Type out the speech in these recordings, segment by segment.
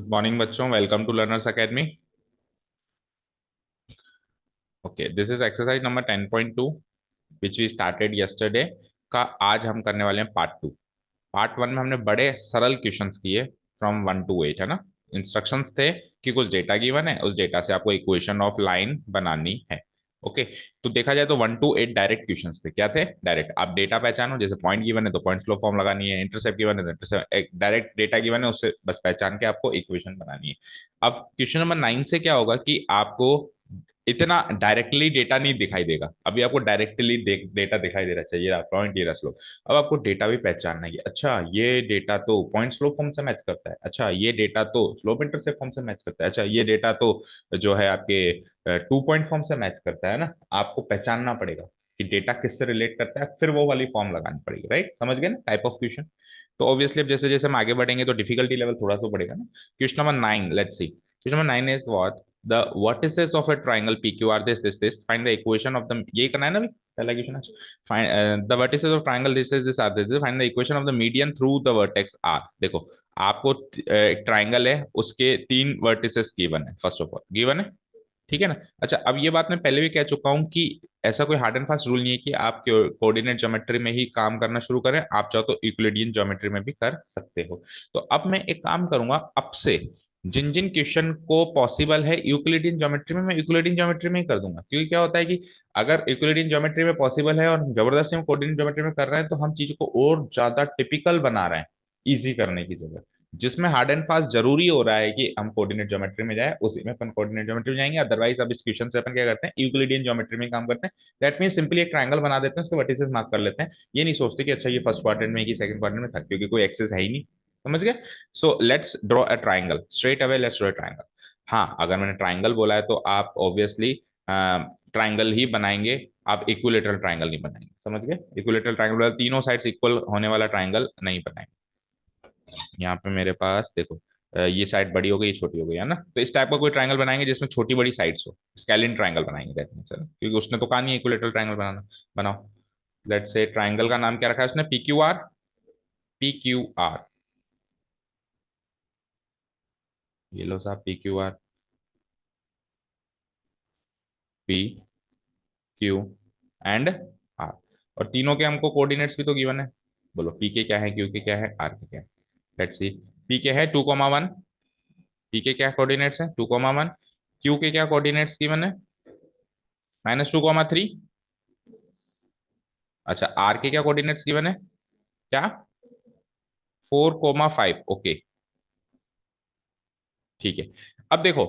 Good morning बच्चों, welcome to Learners Academy. Okay, this is exercise number 10.2 which we started yesterday का। आज हम करने वाले हैं पार्ट टू। पार्ट वन में हमने बड़े सरल क्वेश्चंस किए फ्रॉम 1 to 8, है ना। इंस्ट्रक्शंस थे कि कुछ डेटा गिवन है, उस डेटा से आपको इक्वेशन ऑफ लाइन बनानी है। ओके, तो देखा जाए तो 1 to 8 डायरेक्ट क्वेश्चंस थे। क्या थे? डायरेक्ट। आप डेटा पहचानो, जैसे पॉइंट गिवन है तो पॉइंट फ्लो फॉर्म लगानी है, इंटरसेप्ट गिवन है तो इंटरसेप्ट, डायरेक्ट डेटा गिवन है उससे बस पहचान के आपको इक्वेशन बनानी है। अब क्वेश्चन नंबर 9 से क्या होगा कि आपको इतना डायरेक्टली डेटा नहीं दिखाई देगा। अभी आपको डायरेक्टली डेटा दिखाई दे रहा चाहिए, पॉइंट ये रहा स्लोप। अब आपको डेटा भी पहचानना है कि अच्छा ये डेटा तो पॉइंट स्लोप फॉर्म से मैच करता है, अच्छा ये डेटा तो स्लोप इंटरसेप्ट फॉर्म से मैच करता है, अच्छा ये डेटा तो जो है आपके 2 पॉइंट फॉर्म से मैच करता है ना। आपको पहचानना पड़ेगा कि डेटा किससे रिलेट करता है, फिर वो वाली फॉर्म लगानी पड़ेगी। राइट, समझ गए ना टाइप ऑफ क्वेश्चन। तो ऑब्वियसली अब जैसे जैसे हम आगे बढ़ेंगे तो डिफिकल्टी लेवल थोड़ा सा बढ़ेगा ना। Question number 9, let's see. Question number 9 is what the vertices of a triangle PQ are this. Find the equation of the, यही करना है ना अभी, पहला क्वेश्चन है। Find the vertices of triangle this are this. Find the equation of the median through the vertex R। देखो, आपको एक ट्राइंगल है, उसके 3 वर्टिसेस गिवन है। फर्स्ट ऑफ ऑल गिवन है, ठीक है ना। अच्छा, अब ये बात मैं पहले भी कह चुका हूं कि ऐसा कोई हार्ड एंड फास्ट रूल नहीं है कि आप कोऑर्डिनेट ज्योमेट्री में ही काम करना शुरू करें। आप चाहो तो यूक्लिडियन ज्योमेट्री में भी कर सकते हो। तो अब मैं एक काम करूंगा, अब से जिन जिन क्वेश्चन को पॉसिबल है यूक्लिडियन ज्योमेट्री में, मैं यूक्लिडियन ज्योमेट्री में ही कर दूंगा। क्योंकि क्या होता है कि अगर यूक्लिडियन ज्योमेट्री में पॉसिबल है और जबरदस्ती हम कोऑर्डिनेट ज्योमेट्री में कर रहे हैं तो हम चीज को और ज्यादा टिपिकल बना रहे हैं, इजी करने की जगह। जिसमें हार्ड एंड फास्ट जरूरी हो रहा है कि हम कोऑर्डिनेट ज्योमेट्री में जाए, उसी में अपन कोऑर्डिनेट ज्योमेट्री में जाएंगे। अदरवाइज अब इस क्वेश्चन से अपन क्या करते हैं, यूक्लिडियन ज्योमेट्री में काम करते हैं। दैट मीन सिंपली एक ट्रायंगल बना देते हैं, उसके वर्टिसेस मार्क कर लेते हैं। ये नहीं सोचते कि अच्छा ये फर्स्ट क्वाड्रेंट में कि सेकंड क्वाड्रेंट में था, क्योंकि कोई एक्सेस है ही नहीं। समझ गए? So let's draw a triangle straight away, let's draw a triangle. हाँ, अगर मैंने ट्राइंगल बोला है तो आप ऑब्वियसली ट्राइंगल ही बनाएंगे, आप इक्विलेटरल ट्राइंगल नहीं बनाएंगे। समझ गए? इक्विलेटरल ट्राइंगल तीनों साइड्स इक्वल होने वाला ट्राइंगल नहीं बनाएंगे। यहाँ पे मेरे पास देखो, ये साइड बड़ी हो गई, ये छोटी हो गई, है ना। तो इस टाइप का कोई ट्रायंगल बनाएंगे जिसमें छोटी बड़ी साइड्स हो, स्केलिन ट्रायंगल बनाएंगे कहते हैं सर, क्योंकि उसने तो कहा नहीं इक्विलेटरल ट्रायंगल बनाना। बनाओ। लेट्स से ट्रायंगल का नाम क्या रखा है उसने, P Q R. P Q R, ये लो साहब, P Q R. P Q and R. और तीनों के हमको कोऑर्डिनेट्स भी तो गिवन है। बोलो पी के क्या है, क्यू के क्या है, आर के क्या है। Let's see. पी के है 2,1। पी के क्या कोऑर्डिनेट्स है, 2,1। क्यू के क्या कोऑर्डिनेट्स गिवन है, -2,3। अच्छा, आर के क्या कोऑर्डिनेट्स गिवन है, क्या, 4,5। ओके, ठीक है। अब देखो,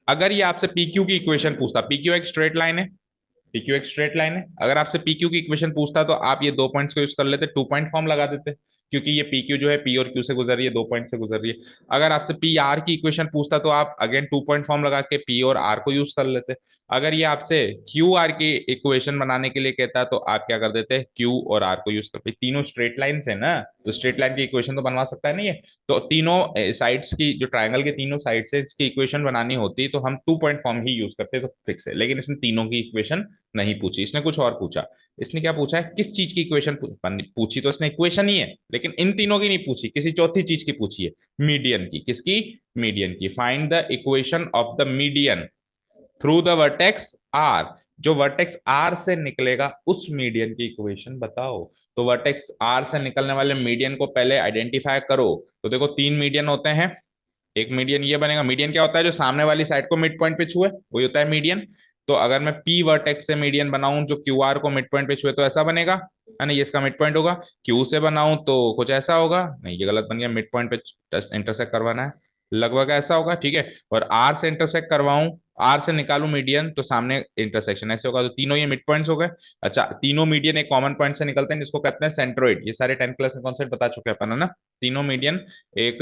अगर ये आपसे पीक्यू की इक्वेशन पूछता, पीक्यू एक स्ट्रेट लाइन है, पीक्यू एक स्ट्रेट लाइन है, अगर आपसे पीक्यू की इक्वेशन पूछता तो आप ये 2 पॉइंट्स को यूज कर लेते, 2 पॉइंट फॉर्म लगा देते, क्योंकि ये पी क्यू जो है पी और क्यू से गुजर रही है, 2 पॉइंट से गुजर रही है। अगर आपसे पी आर की इक्वेशन पूछता तो आप अगेन 2 पॉइंट फॉर्म लगा के पी और आर को यूज कर लेते। अगर ये आपसे क्यू आर की इक्वेशन बनाने के लिए कहता तो आप क्या कर देते, क्यू और आर को यूज करते। तीनों स्ट्रेट लाइन है ना, तो स्ट्रेट लाइन की इक्वेशन तो बनवा सकता है ना ये। तो तीनों साइड्स की, जो ट्रायंगल के तीनों साइड से इसकी इक्वेशन बनानी होती तो हम 2 पॉइंट फॉर्म ही यूज करते, तो फिक्स है। लेकिन इसने तीनों की इक्वेशन नहीं पूछी, इसने कुछ और पूछा। इसने क्या पूछा है, किस चीज की इक्वेशन पूछी, तो इसने इक्वेशन ही है, लेकिन इन तीनों की नहीं पूछी, किसी चौथी चीज की पूछी है, मीडियन की। किसकी? मीडियन की। Find the equation of the median through the vertex R. जो वर्टेक्स आर से निकलेगा उस मीडियन की इक्वेशन बताओ। तो वर्टेक्स आर से निकलने वाले मीडियन को पहले आइडेंटिफाई करो। तो देखो 3 मीडियन होते हैं। एक मीडियन ये बनेगा, मीडियन क्या होता है, जो सामने वाली साइड को मिड पॉइंट पे छुए वही होता है मीडियन। तो अगर मैं पी वर्टेक्स से मीडियन बनाऊं जो क्यू आर को मिड पॉइंट पे छुए तो ऐसा बनेगा, है ना, ये इसका मिड पॉइंट होगा। क्यू से बनाऊं तो कुछ ऐसा होगा, नहीं ये गलत बन गया, मिड पॉइंट पे इंटरसेक्ट करवाना है, लगभग ऐसा होगा, ठीक है। और आर से इंटरसेक्ट करवाऊं, आर से निकालू मीडियन तो सामने इंटरसेक्शन ऐसे होगा, तो तीनों ये मिड पॉइंट्स हो गए। अच्छा, तीनों मीडियन एक कॉमन पॉइंट से निकलते हैं जिसको कहते हैं सेंट्रोइड। ये सारे 10th क्लास में कॉन्सेप्ट बता चुके हैं अपन, है ना। तीनों मीडियन एक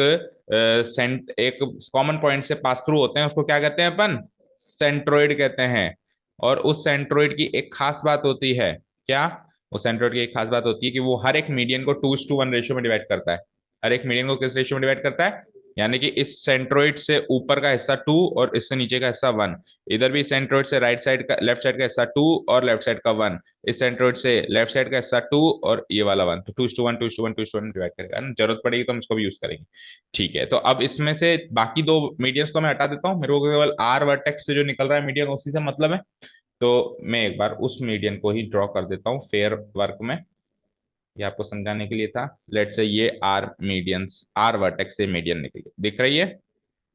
सेंट एक कॉमन पॉइंट से पास थ्रू होते हैं, उसको क्या कहते हैं अपन, सेंट्रोइड कहते हैं। और उस सेंट्रोइड की एक खास बात होती है, क्या, वो सेंट्रोइड की एक खास बात होती है कि वो हर एक मीडियन को 2:1 रेशियो में डिवाइड करता है। हर एक मीडियन को किस रेशियो में डिवाइड करता है, यानी कि इस सेंट्रोइड से ऊपर का हिस्सा 2 और इससे नीचे का हिस्सा 1। इधर भी सेंट्रोइड से राइट साइड का लेफ्ट साइड का हिस्सा 2 और लेफ्ट साइड का 1। इस सेंट्रोइड से लेफ्ट साइड का हिस्सा 2 और ये वाला 1। तो 2:1 2:1 2:1 डिवाइड करेगा ना, जरूरत पड़ेगी तो हम इसको भी यूज करेंगे। ठीक है, तो अब इसमें से बाकी दो मीडियंस को मैं हटा देता हूँ, मेरे को केवल आर वर्टेक्स से जो निकल रहा है मीडियन उसी से मतलब है। तो मैं एक बार उस मीडियन को ही ड्रॉ कर देता हूँ फेयर वर्क में, ये आपको समझाने के लिए था। लेट्स से ये आर मीडियंस, आर वर्टेक्स से मीडियन निकली दिख रही है,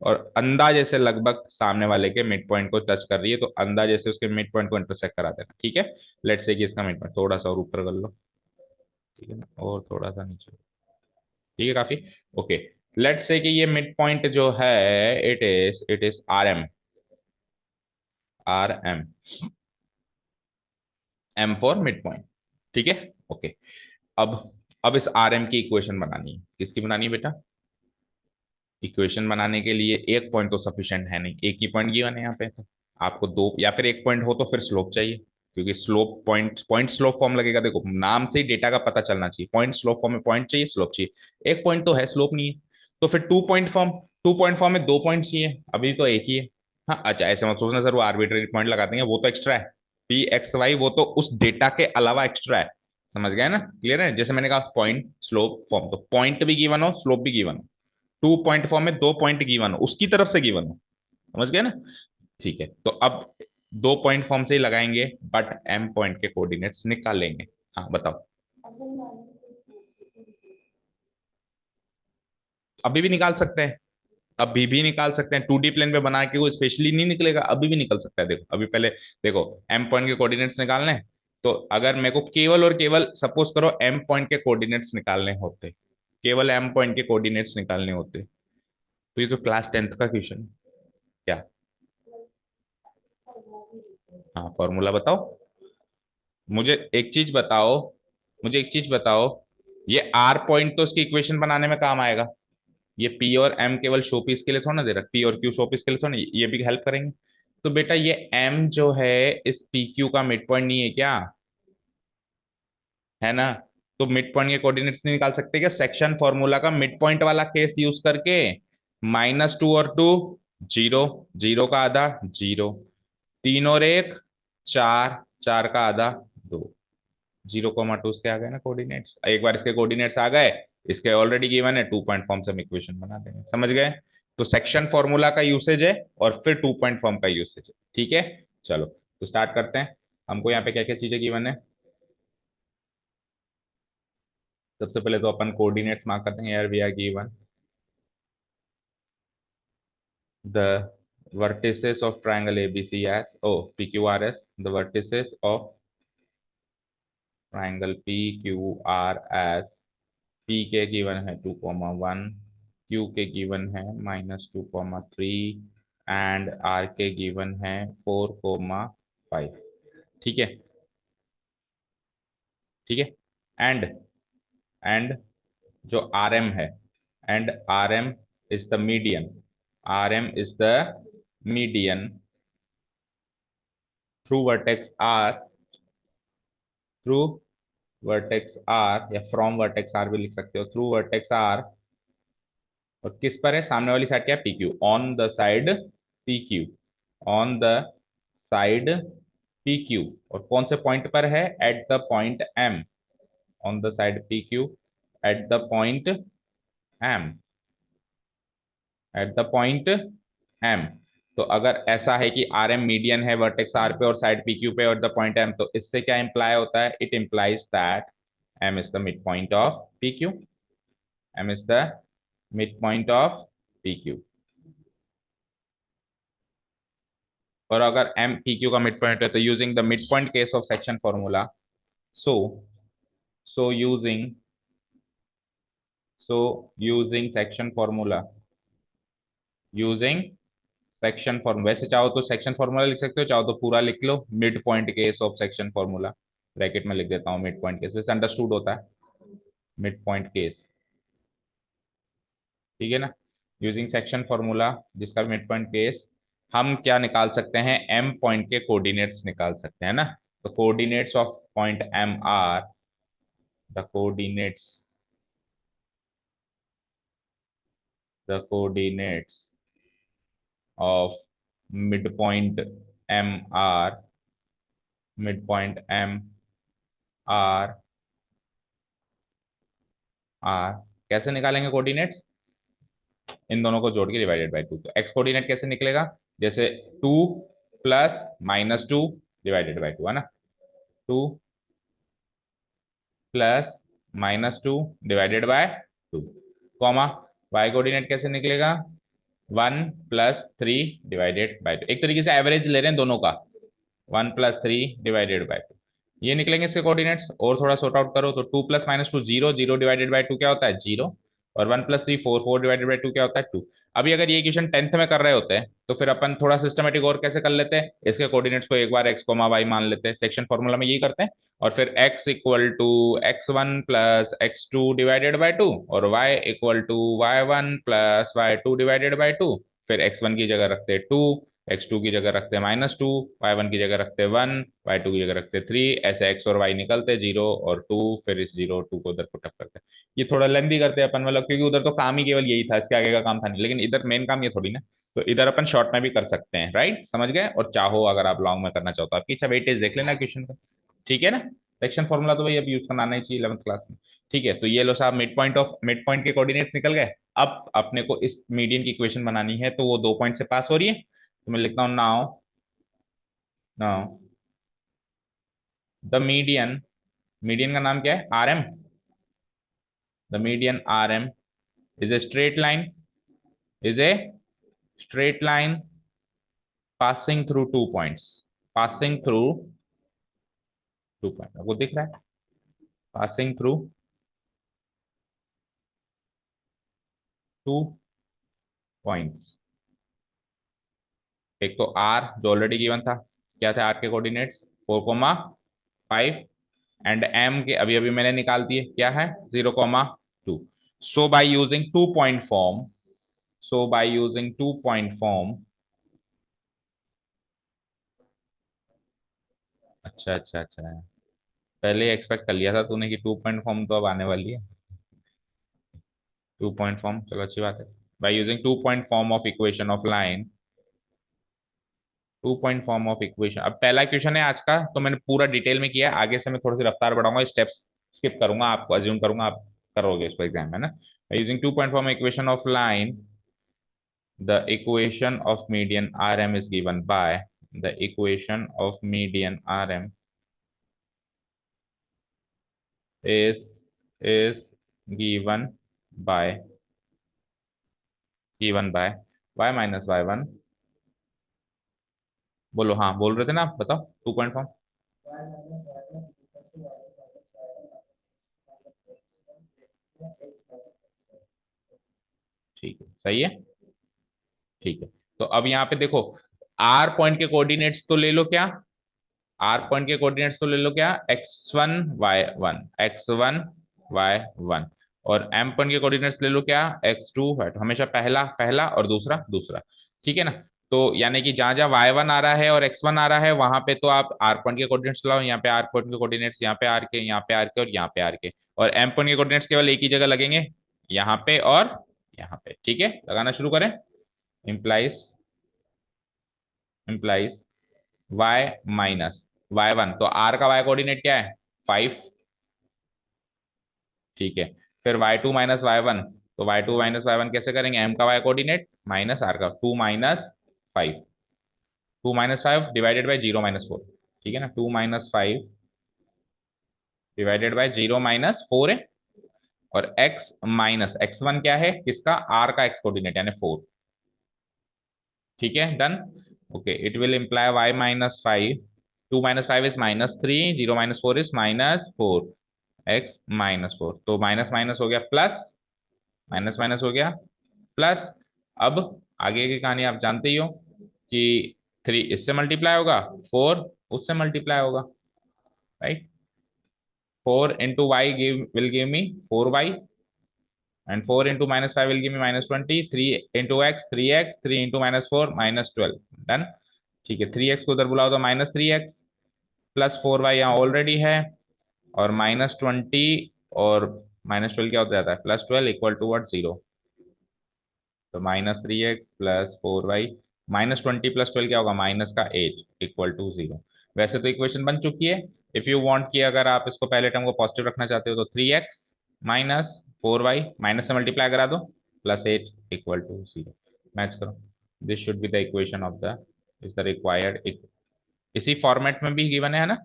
और अंदाजे से लगभग सामने वाले के मिड पॉइंट को टच कर रही है, तो अंदाजे से उसके मिड पॉइंट को इंटरसेक्ट करा देना। ठीक है, लेट्स से कि इसका मिड पॉइंट थोड़ा सा और ऊपर कर लो, ठीक है ना, और थोड़ा सा नीचे, ठीक है काफी। ओके, लेट्स से कि ये मिड पॉइंट जो है, it is R M, R M, M for midpoint. ठीक है, ओके। अब अब इस आर एम की इक्वेशन बनानी है, किसकी बनानी है बेटा? इक्वेशन बनाने के लिए एक पॉइंट तो सफिशिएंट है नहीं, एक ही पॉइंट गिवन है यहाँ पे, तो आपको दो या फिर एक पॉइंट हो तो फिर स्लोप चाहिए, क्योंकि slope point point slope form लगेगा। देखो नाम से ही डेटा का पता चलना चाहिए, पॉइंट स्लोप फॉर्म में पॉइंट चाहिए, स्लोप चाहिए। एक पॉइंट तो है, स्लोप नहीं है, तो फिर टू पॉइंट फॉर्म में दो पॉइंट चाहिए, अभी तो एक ही है। हाँ अच्छा, ऐसे मत सोचना सर वो आर्बिट्रेरी पॉइंट लगा देंगे, वो तो एक्स्ट्रा है। पी एक्स वाई वो तो उस डेटा के अलावा एक्स्ट्रा है, समझ गए ना, क्लियर है? जैसे मैंने कहा पॉइंट स्लोप फॉर्म, तो पॉइंट भी गिवन हो, स्लोप भी गिवन हो, टू पॉइंट फॉर्म में दो पॉइंट गिवन हो, उसकी तरफ से गिवन हो, समझ गए ना? ठीक है, तो अब दो पॉइंट फॉर्म से ही लगाएंगे, बट एम पॉइंट के कोऑर्डिनेट्स निकाल लेंगे। हाँ बताओ। अभी भी निकाल सकते हैं, अभी भी निकाल सकते हैं, 2D प्लेन पे बना के वो स्पेशली नहीं निकलेगा, अभी भी निकल सकता है। देखो अभी पहले देखो, एम पॉइंट के कोऑर्डिनेट्स निकालने हैं, तो अगर मेरे को केवल और केवल सपोज करो एम पॉइंट के कोऑर्डिनेट्स निकालने होते, केवल एम पॉइंट के कोऑर्डिनेट्स निकालने होते, तो ये तो क्लास 10th का क्वेश्चन है। क्या? हाँ फॉर्मूला बताओ। मुझे एक चीज बताओ, मुझे एक चीज बताओ, ये आर पॉइंट तो इसकी इक्वेशन बनाने में काम आएगा, ये पी और एम केवल शो पीस के लिए थोड़ा ना दे रहा, पी और क्यू शो पीस के लिए थोड़ा ना, ये भी हेल्प करेंगे। तो बेटा ये एम जो है इस पी क्यू का मिड पॉइंट नहीं है क्या? है ना? तो मिड पॉइंट के कोऑर्डिनेट्स नहीं निकाल सकते क्या सेक्शन फॉर्मूला का मिड पॉइंट वाला केस यूज करके? -2 और 2 जीरो, जीरो का आधा जीरो, 3 और 1 4, 4 का आधा 2, 0,2 इसके आ गए ना कोऑर्डिनेट्स। एक बार इसके कोऑर्डिनेट्स आ गए, इसके ऑलरेडी गिवन है, टू पॉइंट फॉर्म से हम इक्वेशन बना देंगे, समझ गए? तो सेक्शन फॉर्मूला का यूसेज है और फिर टू पॉइंट फॉर्म का यूसेज है। ठीक है, चलो तो स्टार्ट करते हैं। हमको यहाँ पे क्या क्या चीजें गिवन है? सबसे पहले तो अपन कोऑर्डिनेट्स मार्क करते हैं, यार we are given the vertices of triangle ABC as, oh, PQRS, the vertices of triangle PQR as, P के गिवन है 2,1, Q के गिवन है -2,3 एंड R के गिवन है 4,5। ठीक है, ठीक है, एंड एंड जो आर एम है, and R M is the median, R M is the median through vertex R, through vertex R, या फ्रॉम वर्टेक्स आर भी लिख सकते हो, थ्रू वर्टेक्स आर, और किस पर है? सामने वाली साइड क्या? P Q, on the side P Q, on the side P Q. और कौन से पॉइंट पर है? At the point M, on the side P Q at the point M, at the point M. तो अगर ऐसा है कि आर एम मीडियन है वर्टेक्स आर पे और साइड पी क्यू पे और द पॉइंट एम, तो इससे क्या इंप्लाई होता है? It implies that M is the midpoint of P Q, M is the midpoint of P Q. और अगर एम पी क्यू का मिड पॉइंट है, तो using the mid point case of section formula, so so using so using section formula, using section formula, वैसे चाहो तो section formula लिख सकते हो, चाहो तो पूरा लिख लो, mid point case of section formula, bracket में लिख देता हूँ मिड पॉइंट केस, वैसे अंडरस्टूड होता है मिड पॉइंट केस, ठीक है ना? यूजिंग सेक्शन फॉर्मूला जिसका मिड पॉइंट केस, हम क्या निकाल सकते हैं? एम पॉइंट के कोऑर्डिनेट्स निकाल सकते हैं ना। तो coordinates of point M R, the coordinates the coordinates of midpoint M R, midpoint M R R, कैसे निकालेंगे कोऑर्डिनेट्स? इन दोनों को जोड़ के डिवाइडेड बाई टू। तो एक्स कोऑर्डिनेट कैसे निकलेगा? जैसे 2 प्लस -2 डिवाइडेड बाई टू, है ना। 2 plus -2 divided by 2, comma. Y coordinate कैसे निकलेगा? 1 + 3 डिवाइडेड बाय 2। एक तरीके से एवरेज ले रहे हैं दोनों का। 1 + 3 डिवाइडेड बाय 2, ये निकलेंगे इसके कोऑर्डिनेट्स। और थोड़ा सॉर्ट आउट करो तो 2 + -2 0, 0 डिवाइडेड बाय 2 क्या होता है? 0। और 1 + 3 4, 4 डिवाइडेड बाय 2 क्या होता है? 2। अभी अगर ये इक्वेशन 10th में कर रहे होते हैं तो फिर अपन थोड़ा सिस्टमेटिक और कैसे कर लेते हैं, इसके कोऑर्डिनेट्स को एक बार x, y मान लेते हैं, सेक्शन फॉर्मूला में यही करते हैं। और फिर x = x1 + x2 divided by 2, और y = y1 + y2 divided by 2। फिर x1 की जगह रखते हैं 2, x2 की जगह रखते हैं -2, y1 की जगह रखते हैं 1, y2 की जगह रखते हैं 3। ऐसे x और y निकलते 0 और 2, फिर इस 0 और 2 को उधर पुटअप करते हैं। ये थोड़ा लेंदी करते हैं अपन, मतलब क्योंकि उधर तो काम ही केवल यही था, इसके आगे का काम था नहीं, लेकिन इधर मेन काम ये थोड़ी ना। तो इधर अपन शॉर्ट में भी कर सकते हैं, राइट, समझ गए। और चाहो अगर आप लॉन्ग में करना चाहो तो आपकी इच्छा, वेटेज देख लेना क्वेश्चन का, ठीक है ना। सेक्शन फॉर्मूला तो भाई अब यूज करना आना ही चाहिए 11th क्लास में। ठीक है, तो ये लो साहब, मिड पॉइंट के कोऑर्डिनेट्स निकल गए। अब अपने को इस मीडियन की इक्वेशन बनानी है, तो वो 2 पॉइंट से पास हो रही है। तो मैं लिखता हूँ now, now the median, median का नाम क्या है? R M. The median R M is a straight line, is a straight line passing through 2 points, passing through 2 point, आपको दिख रहा है? Passing through 2 points. एक तो आर जो ऑलरेडी गिवन था, क्या था आर के कोऑर्डिनेट्स? 4,5। एंड एम के अभी अभी मैंने निकाल दिए, क्या है? 0,2। So by using 2 point form, so by using 2 point form. अच्छा अच्छा अच्छा, पहले एक्सपेक्ट कर लिया था तूने कि 2 पॉइंट फॉर्म तो अब आने वाली है। 2 पॉइंट फॉर्म, चलो अच्छी बात है। Bye using 2 point form of equation of line, 2 point form of equation. अब पहला इक्वेशन है आज का, तो मैंने पूरा डिटेल में किया है। आगे से मैं थोड़ी सी रफ्तार बढ़ाऊंगा, स्टेप्स स्किप करूंगा, आपको अज्यूम करूंगा आप करोगे इसको एग्जाम में ना। Using 2 point form equation of line, the equation of median rm is given by, the equation of median rm is is given by, given by y minus y1। बोलो, हाँ बोल रहे थे ना आप, बताओ 2 पॉइंट फॉर्म। ठीक है, सही है, ठीक है। तो अब यहाँ पे देखो, आर पॉइंट के कोऑर्डिनेट्स तो ले लो क्या, आर पॉइंट के कोऑर्डिनेट्स तो ले लो क्या, x1 y1, x1 y1। और एम पॉइंट के कोऑर्डिनेट्स ले लो क्या, x2 y2। हमेशा पहला पहला और दूसरा दूसरा, ठीक है ना। तो यानी कि जहां जहां y1 आ रहा है और x1 आ रहा है, वहां पे तो आप आर पॉइंट के कोऑर्डिनेट्स लाओ। यहाँ पे आर पॉइंट के कोऑर्डिनेट्स, यहाँ पे आर के, यहाँ पे आर के और यहाँ पे आर के। और एम पॉइंट के कोऑर्डिनेट्स केवल एक ही जगह लगेंगे, यहाँ पे और यहाँ पे। ठीक है, लगाना शुरू करें। Implies, implies y minus y1, तो r का y कोऑर्डिनेट क्या है? 5। ठीक है, फिर y2 माइनस y1, तो y2 माइनस y1 कैसे करेंगे? m का y कोऑर्डिनेट माइनस r का 2 - 5, 2 - 5 डिवाइडेड बाई 0 - 4। ठीक है ना, 2 - 5 डिवाइडेड बाई 0 - 4 है। और x माइनस x1 क्या है? किसका? r का x कोऑर्डिनेट यानी 4। ठीक है, done. Okay, it will imply y -5, 2 - 5 is -3, 0 - 4 is -4, x -4। तो माइनस माइनस हो गया प्लस, माइनस माइनस हो गया प्लस। अब आगे की कहानी आप जानते ही हो कि 3 इससे मल्टीप्लाई होगा, 4 उससे मल्टीप्लाई होगा, right. 4 × y will give me 4y, and 4 × -5 will give me -20, 3 × x 3x, 3 × -4 -12, done. ठीक है, 3x को उधर बुलाओ तो -3x प्लस 4y यहाँ ऑलरेडी है, और -20 और -12 क्या होता जाता है? +12 = 0। तो -3x प्लस 4y -20 प्लस 12 क्या होगा, माइनस का 8 इक्वल टू 0। वैसे तो इक्वेशन बन चुकी है। इफ यू वांट कि अगर आप इसको पहले टर्म को पॉजिटिव रखना चाहते हो तो 3x माइनस 4y माइनस से मल्टीप्लाई करा दो प्लस 8 इक्वल टू 0। मैच करो। This should be the equation of the is the required. इसी फॉर्मेट में भी गिवन है ना,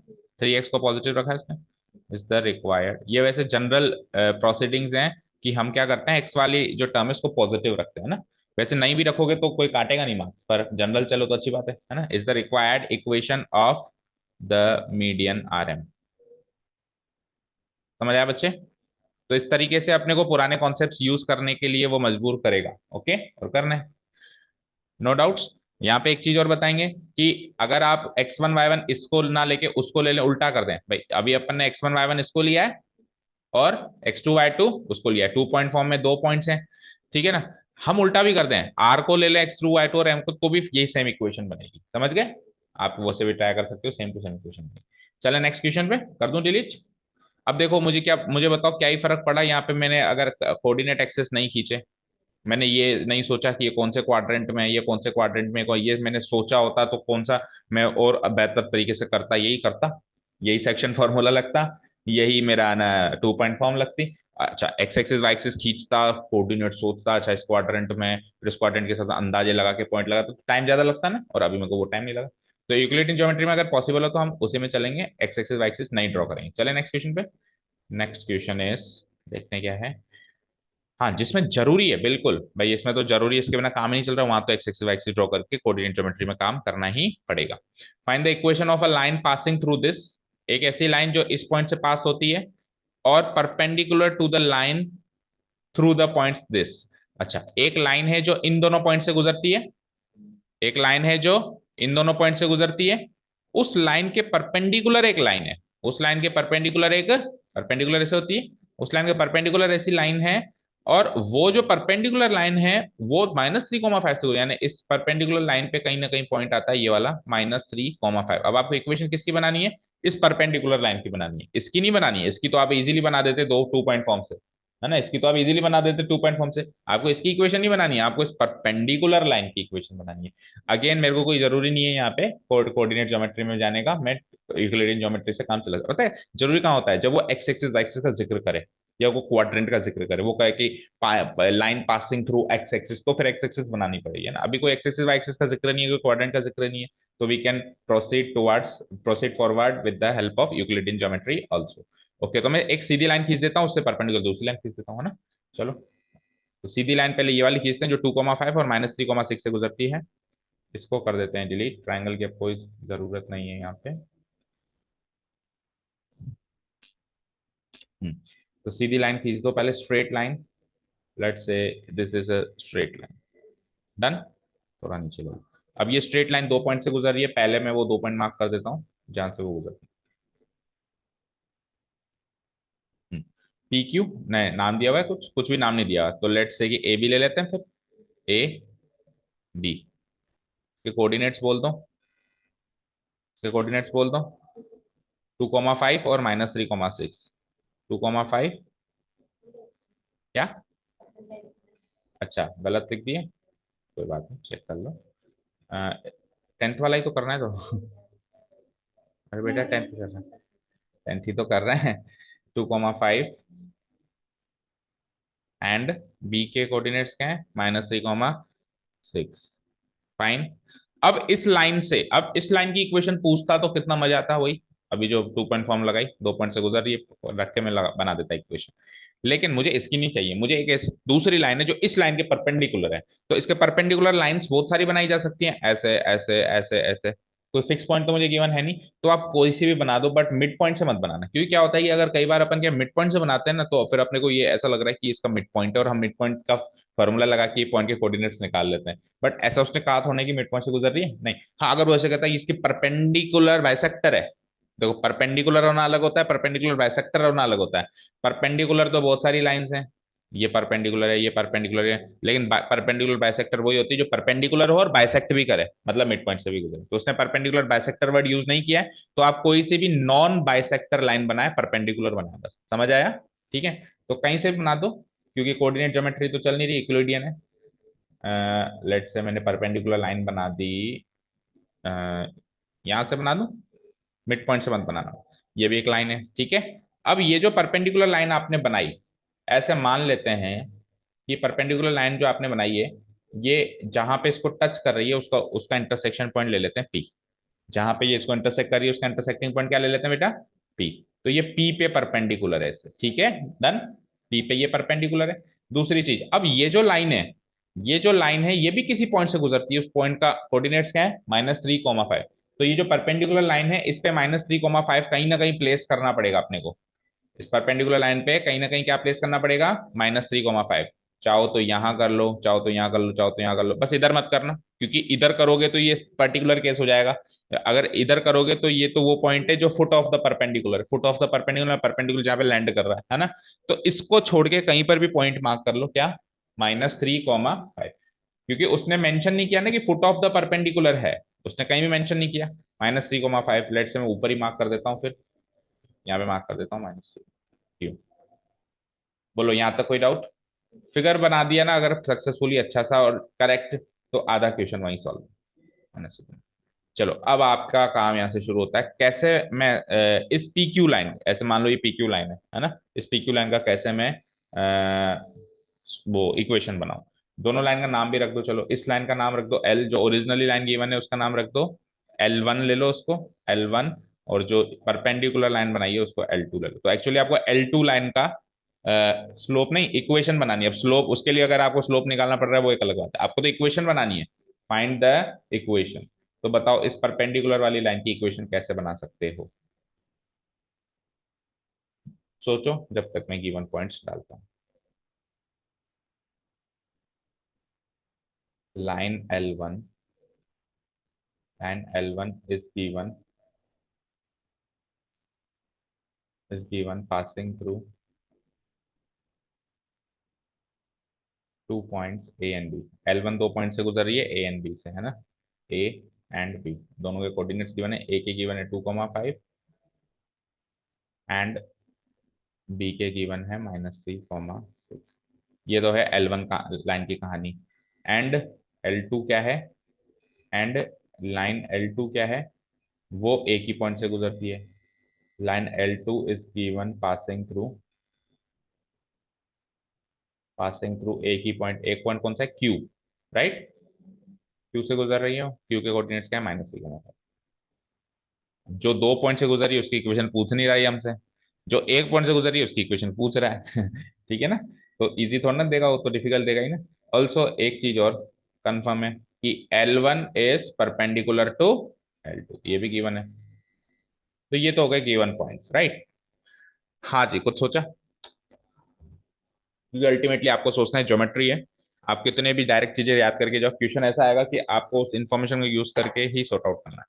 3x को पॉजिटिव रखा है इसने। इज द रिक्वायर्ड, ये वैसे जनरल प्रोसीडिंग्स हैं कि हम क्या करते हैं, एक्स वाली जो टर्म है उसको पॉजिटिव रखते हैं ना। वैसे नहीं भी रखोगे तो कोई काटेगा नहीं मार्क्स, पर जनरल चलो तो अच्छी बात है ना। Is the required equation of the median R M. समझ आया बच्चे? तो इस तरीके से अपने को पुराने कॉन्सेप्ट्स यूज करने के लिए वो मजबूर करेगा। ओके, और करना है, नो डाउट्स। यहाँ पे एक चीज और बताएंगे कि अगर आप x1 y1 इसको ना लेके उसको ले लें, उल्टा कर दें भाई। अभी अपन ने x1 y1 इसको लिया है और x2 y2 उसको लिया है, 2 पॉइंट फॉर्म में 2 पॉइंट्स हैं, ठीक है ना। हम उल्टा भी कर दें, r को ले लें x2 y2 और m को, तो भी यही सेम इक्वेशन बनेगी। समझ गए? आप वो से भी ट्राई कर सकते हो, सेम टू सेम इक्वेशन बनेगी। चले नेक्स्ट क्वेश्चन पे कर दूं डिलीट। अब देखो मुझे क्या, मुझे बताओ क्या ही फर्क पड़ा यहाँ पे। मैंने अगर कोऑर्डिनेट एक्सेस नहीं खींचे, मैंने ये नहीं सोचा कि ये कौन से क्वाड्रेंट में है, ये कौन से क्वाड्रेंट में, ये मैंने सोचा होता तो कौन सा मैं और बेहतर तरीके से करता, यही करता, यही सेक्शन फॉर्मूला लगता, यही मेरा ना 2 पॉइंट फॉर्म लगती। अच्छा, एक्स एक्सिस वाई एक्सिस खींचता, कोऑर्डिनेट सोचता, अच्छा इस क्वाड्रेंट में, फिर इस क्वाड्रेंट के साथ अंदाजे लगा के पॉइंट लगा, तो टाइम ज्यादा लगता ना, और अभी मेरे को वो टाइम नहीं लगा। तो यूक्लिडियन ज्योमेट्री में अगर पॉसिबल हो तो हम उसी में चलेंगे, एक्स एक्सिस वाई एक्सिस नहीं ड्रॉ करेंगे। चले नेक्स्ट क्वेश्चन पे। नेक्स्ट क्वेश्चन इज, देखते हैं क्या है। हाँ, जिसमें जरूरी है बिल्कुल भाई, इसमें तो जरूरी है, इसके बिना काम ही नहीं चल रहा, वहां तो X axis Y axis draw करके कोऑर्डिनेट ज्योमेट्री में काम करना ही पड़ेगा। Find the equation of a line passing through this. एक ऐसी लाइन जो इस पॉइंट से पास होती है और perpendicular to the line through the points this. अच्छा, एक लाइन है जो इन दोनों पॉइंट से गुजरती है, एक लाइन है जो इन दोनों पॉइंट से गुजरती है, उस लाइन के परपेंडिकुलर एक लाइन है, उस लाइन के परपेंडिकुलर एक, परपेंडिकुलर ऐसे होती है, उस लाइन के परपेंडिकुलर ऐसी लाइन है, और वो जो परपेंडिकुलर लाइन है वो -3,5 से, यानी इस परपेंडिकुलर लाइन पे कहीं ना कहीं पॉइंट आता है ये वाला -3,5। अब आपको इक्वेशन किसकी बनानी है, इस परपेंडिकुलर लाइन की बनानी है, इसकी नहीं बनानी है। इसकी तो आप इजीली बना देते दो 2 पॉइंट फॉर्म से, है ना, इसकी तो आप इजीली बना देते 2 पॉइंट फॉर्म से। आपको इसकी इक्वेशन नहीं बनानी है, आपको इस परपेंडिकुलर लाइन की इक्वेशन बनानी है। अगेन मेरे को कोई जरूरी नहीं है यहाँ पे कोऑर्डिनेट ज्योमेट्री में जाने का, मैं यूक्लिडियन ज्योमेट्री से काम चला, पता है जरूरी कहाँ होता है, जब वो एक्स एक्सिस वाई एक्सिस का जिक्र करे या वो क्वाड्रेंट का जिक्र करे, वो कहे कि line passing through x axis, तो फिर एक्स एक्सिस बनानी पड़ेगी, है ना। अभी कोई एक्स एक्सिस वाई एक्सिस का जिक्र नहीं है, कोई क्वाड्रेंट का जिक्र नहीं है, तो we can proceed forward with the help of Euclidean geometry also. Okay, तो मैं एक सीधी लाइन खींच देता हूँ, उससे परपेंडिकुलर दूसरी लाइन खींच देता हूँ, है ना। चलो, तो सीधी लाइन पहले ये वाली खींचते हैं जो 2,5 और -3,6 से गुजरती है, इसको कर देते हैं डिलीट। ट्राइंगल की अब कोई जरूरत नहीं है यहाँ पे। तो सीधी लाइन खींच दो पहले, straight line. Let's say this is a straight line. Done. थोड़ा नीचे लो। अब ये स्ट्रेट लाइन 2 पॉइंट से गुजर रही है, पहले मैं वो 2 पॉइंट मार्क कर देता हूँ जहां से वो गुजरती है। पी क्यू, नहीं नाम दिया हुआ है, कुछ कुछ भी नाम नहीं दिया हुआ, तो लेट्स से कि ए बी ले लेते हैं फिर। ए बी के कोऑर्डिनेट्स बोल दो, इसके कोऑर्डिनेट्स बोल दो 2,5 और -3,6। 2,5 क्या, अच्छा गलत लिख दिए, कोई बात नहीं, चेक कर लो। 10th वाला ही तो करना है तो अरे बेटा 10th कर रहे हैं, 10th ही तो कर रहे हैं। 2,5 एंड बी के कोऑर्डिनेट्स क्या है, -3,6। फाइन। अब इस लाइन से, अब इस लाइन की इक्वेशन पूछता तो कितना मजा आता, वही अभी जो 2 पॉइंट फॉर्म लगाई, 2 पॉइंट से गुजर रही है, रख के मैं बना देता इक्वेशन। लेकिन मुझे इसकी नहीं चाहिए, मुझे एक दूसरी लाइन है जो इस लाइन के परपेंडिकुलर है, तो इसके परपेंडिकुलर लाइंस बहुत सारी बनाई जा सकती हैं, ऐसे ऐसे ऐसे ऐसे। कोई फिक्स पॉइंट तो मुझे गिवन है नहीं, तो आप कोई सी भी बना दो, बट मिड पॉइंट से मत बनाना, क्योंकि क्या होता है कि अगर कई बार अपन क्या मिड पॉइंट से बनाते हैं ना, तो फिर अपने को ये ऐसा लग रहा है कि इसका मिड पॉइंट है और हम मिड पॉइंट का फॉर्मूला लगा के पॉइंट के कोऑर्डिनेट्स निकाल लेते हैं। बट ऐसा उसने कहा होने की मिड पॉइंट से गुजर रही है नहीं। हाँ, अगर वो ऐसे कहता है कि इसकी परपेंडिकुलर बाइसेक्टर है, देखो परपेंडिकुलर होना अलग होता है, परपेंडिकुलर बाइसेक्टर होना अलग होता है। परपेंडिकुलर तो बहुत सारी लाइंस हैं, ये परपेंडिकुलर है, ये परपेंडिकुलर है, लेकिन परपेंडिकुलर बाइसेक्टर वही होती है जो परपेंडिकुलर हो और बाइसेक्ट भी करे, मतलब मिड पॉइंट से भी गुजरे, तो उसने परपेंडिकुलर बाइसेक्टर वर्ड यूज नहीं किया है। तो आप कोई सी भी नॉन बाइसेक्टर लाइन बनाए, परपेंडिकुलर बनाए, बस समझ आया। ठीक है, तो कहीं से भी बना दो, क्योंकि कोऑर्डिनेट ज्योमेट्री तो चल नहीं रही, इक्विलिडियन है। लेट से मैंने परपेंडिकुलर लाइन बना दी, यहां से बना दूं, मिड पॉइंट से मत बनाना, ये भी एक लाइन है, ठीक है। अब ये जो परपेंडिकुलर लाइन आपने बनाई, ऐसे मान लेते हैं कि परपेंडिकुलर लाइन जो आपने बनाई है, ये जहां पे इसको टच कर रही है उसका उसका इंटरसेक्शन पॉइंट ले लेते हैं पी। जहां पे ये इसको इंटरसेक्ट कर रही है उसका इंटरसेक्टिंग पॉइंट क्या ले लेते हैं बेटा, पी। तो ये पी पे परपेंडिकुलर है इससे, ठीक है, डन। पी पे ये परपेंडिकुलर है। दूसरी चीज, अब ये जो लाइन है, ये जो लाइन है ये भी किसी पॉइंट से गुजरती है, उस पॉइंट का कोऑर्डिनेट्स क्या है, -3,5। तो ये जो परपेंडिकुलर लाइन है इस पे -3,5 कहीं ना कहीं प्लेस करना पड़ेगा अपने को। इस परपेंडिकुलर लाइन पे कहीं ना कहीं क्या प्लेस करना पड़ेगा, -3,5। चाहो तो यहां कर लो, चाहो तो यहां कर लो, चाहो तो यहां कर लो, बस इधर मत करना, क्योंकि इधर करोगे तो ये पर्टिकुलर केस हो जाएगा। अगर इधर करोगे तो ये तो वो पॉइंट है जो foot of the perpendicular, foot of the perpendicular, perpendicular जहां पे लैंड कर रहा है ना। तो इसको छोड़ के कहीं पर भी पॉइंट मार्क कर लो, क्या, -3,5। क्योंकि उसने मेंशन नहीं किया ना कि फुट ऑफ द परपेंडिकुलर है, उसने कहीं भी मेंशन नहीं किया। -3,5 लेट से मैं ऊपर ही मार्क कर देता हूँ, फिर यहाँ पे मार्क कर देता हूँ -3। क्यों, बोलो यहाँ तक कोई डाउट? फिगर बना दिया ना अगर सक्सेसफुली अच्छा सा और करेक्ट, तो आधा क्वेश्चन वहीं सॉल्व होने से। चलो अब आपका काम यहाँ से शुरू होता है, कैसे मैं इस पी क्यू लाइन, ऐसे मान लो ये पी क्यू लाइन है ना, इस पी क्यू लाइन का कैसे मैं वो इक्वेशन बनाऊं। दोनों लाइन का नाम भी रख दो, चलो इस लाइन का नाम रख दो एल, जो ओरिजिनली लाइन गिवन है उसका नाम रख दो L1, ले लो उसको L1। और जो परपेंडिकुलर लाइन बनाई है उसको L2 ले लो। तो एक्चुअली आपको L2 लाइन का स्लोप नहीं, इक्वेशन बनानी है। अब स्लोप, उसके लिए अगर आपको स्लोप निकालना पड़ रहा है वो एक अलग बात है, आपको तो इक्वेशन बनानी है। Find the equation. तो बताओ इस परपेंडिकुलर वाली लाइन की इक्वेशन कैसे बना सकते हो, सोचो जब तक मैं गिवन पॉइंट्स डालता हूँ। Line L1 and L1 is given passing through two points A and B. L1 दो पॉइंट से गुजर रही है ए एंड बी से, है ना। ए एंड बी दोनों के कोऑर्डिनेट्स गिवन है, ए के गिवन है 2,5 एंड बी के गिवन है -3,6। ये तो है L1 का लाइन की कहानी। एंड L2 क्या है, एंड लाइन L2 क्या है, वो एक ही पॉइंट से गुजरती है। Line L2 is given passing through एक ही पॉइंट, एक पॉइंट कौन सा है, Q, राइट। Q से गुजर रही हो, Q के कोऑर्डिनेट्स क्या है, -3,5। जो दो पॉइंट से गुजर रही है उसकी इक्वेशन पूछ नहीं रहा है हमसे, जो एक पॉइंट से गुजर रही है उसकी इक्वेशन पूछ रहा है ठीक है ना। तो इजी थोड़ा ना देगा, वो तो डिफिकल्ट देगा ही ना। ऑल्सो एक चीज और कंफर्म है कि L1 is perpendicular to L2, ये भी गिवन है। तो ये तो हो गए गिवन पॉइंट्स, राइट। हाँ जी, कुछ सोचा, क्योंकि अल्टीमेटली आपको सोचना है, ज्योमेट्री है। आप कितने भी डायरेक्ट चीजें याद करके जाओ, क्वेश्चन ऐसा आएगा कि आपको उस इन्फॉर्मेशन को यूज करके ही सॉर्ट आउट करना है।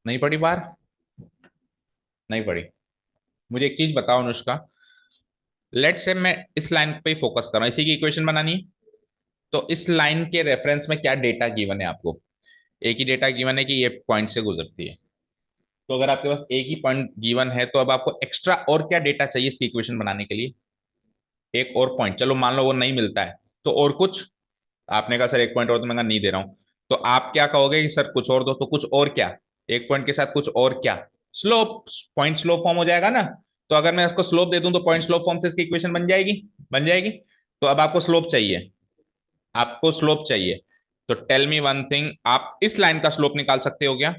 नहीं पढ़ी बार, नहीं पढ़ी। मुझे एक चीज बताओ अनुष्का, लेट से मैं इस लाइन पे फोकस कर रहा हूँ, इसी की इक्वेशन बनानी है। तो इस लाइन के रेफरेंस में क्या डेटा गिवन है आपको, एक ही डेटा गिवन है कि ये पॉइंट से गुजरती है। तो अगर आपके पास एक ही पॉइंट गिवन है तो अब आपको एक्स्ट्रा और क्या डेटा चाहिए इसकी इक्वेशन बनाने के लिए, एक और पॉइंट, चलो मान लो वो नहीं मिलता है तो और कुछ। आपने कहा सर एक पॉइंट और, तो मैं कहा नहीं दे रहा हूं। तो आप क्या कहोगे कि सर कुछ और दो, तो कुछ और क्या, एक पॉइंट के साथ कुछ और क्या, स्लोप, पॉइंट स्लोप फॉर्म हो जाएगा ना। तो अगर मैं आपको स्लोप दे दूं तो पॉइंट स्लोप फॉर्म से इसकी इक्वेशन बन जाएगी, बन जाएगी। तो अब आपको स्लोप चाहिए, आपको स्लोप चाहिए। तो टेल मी वन थिंग, आप इस लाइन का स्लोप निकाल सकते हो क्या,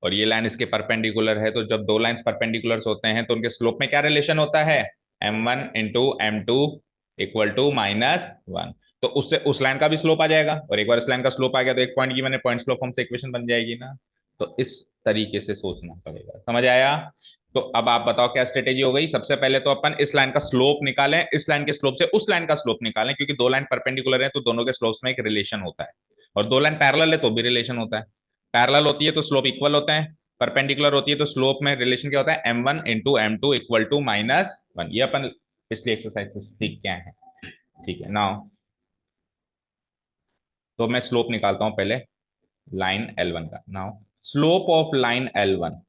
और ये लाइन इसके परपेंडिकुलर है। तो जब दो लाइंस परपेंडिकुलर होते हैं तो उनके स्लोप में क्या रिलेशन होता है, m1 × m2 = -1। तो उससे उस लाइन का भी स्लोप आ जाएगा, और एक बार इस लाइन का स्लोप आ गया तो एक पॉइंट की मैंने पॉइंट स्लोप फॉर्म से इक्वेशन बन जाएगी ना। तो इस तरीके से सोचना पड़ेगा, समझ आया। तो अब आप बताओ क्या स्ट्रेटेजी हो गई। सबसे पहले तो अपन इस लाइन का स्लोप निकालें, इस लाइन के स्लोप से उस लाइन का स्लोप निकालें, क्योंकि दो लाइन परपेंडिकुलर है तो दोनों के स्लोप्स में एक रिलेशन होता है। और दो लाइन पैरेलल है तो भी रिलेशन होता है। पैरेलल होती है तो स्लोप इक्वल होता है, परपेंडिकुलर होती है तो स्लोप में रिलेशन क्या होता है, m1 × m2 = -1। ये अपन पिछली एक्सरसाइज से सीख के आए हैं। ठीक है नाउ, तो मैं स्लोप निकालता हूं पहले लाइन L1 का। Now slope of line L1